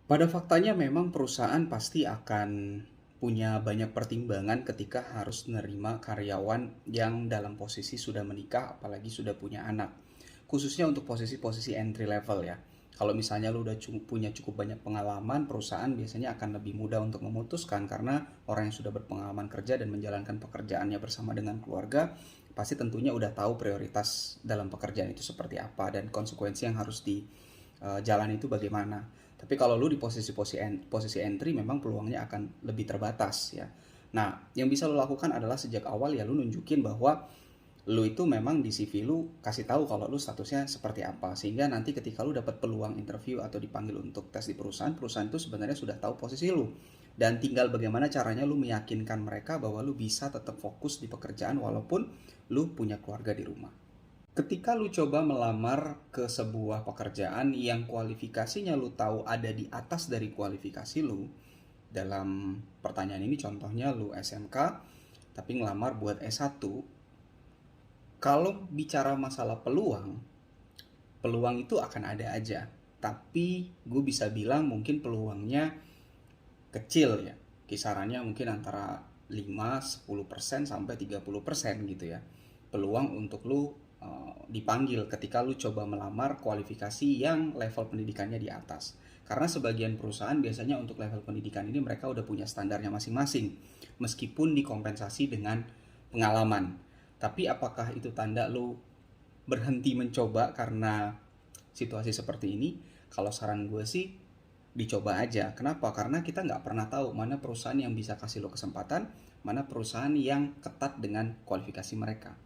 Pada faktanya memang perusahaan pasti akan punya banyak pertimbangan ketika harus menerima karyawan yang dalam posisi sudah menikah, apalagi sudah punya anak. Khususnya untuk posisi-posisi entry level ya. Kalau misalnya lu udah punya cukup banyak pengalaman, perusahaan biasanya akan lebih mudah untuk memutuskan karena orang yang sudah berpengalaman kerja dan menjalankan pekerjaannya bersama dengan keluarga pasti tentunya udah tahu prioritas dalam pekerjaan itu seperti apa dan konsekuensi yang harus dijalani itu bagaimana. Tapi kalau lu di posisi entry memang peluangnya akan lebih terbatas ya. Nah, yang bisa lu lakukan adalah sejak awal ya lu nunjukin bahwa lu itu memang di CV lu kasih tahu kalau lu statusnya seperti apa sehingga nanti ketika lu dapat peluang interview atau dipanggil untuk tes di perusahaan, perusahaan itu sebenarnya sudah tahu posisi lu dan tinggal bagaimana caranya lu meyakinkan mereka bahwa lu bisa tetap fokus di pekerjaan walaupun lu punya keluarga di rumah. Ketika lu coba melamar ke sebuah pekerjaan yang kualifikasinya lu tahu ada di atas dari kualifikasi lu, dalam pertanyaan ini contohnya lu SMK tapi ngelamar buat S1, kalau bicara masalah peluang, peluang itu akan ada aja. Tapi gue bisa bilang mungkin peluangnya kecil ya. Kisarannya mungkin antara 5-10% sampai 30% gitu ya. Peluang untuk lu dipanggil ketika lu coba melamar kualifikasi yang level pendidikannya di atas. Karena sebagian perusahaan biasanya untuk level pendidikan ini mereka udah punya standarnya masing-masing. Meskipun dikompensasi dengan pengalaman. Tapi apakah itu tanda lu berhenti mencoba karena situasi seperti ini? Kalau saran gue sih dicoba aja. Kenapa? Karena kita nggak pernah tahu mana perusahaan yang bisa kasih lo kesempatan, mana perusahaan yang ketat dengan kualifikasi mereka.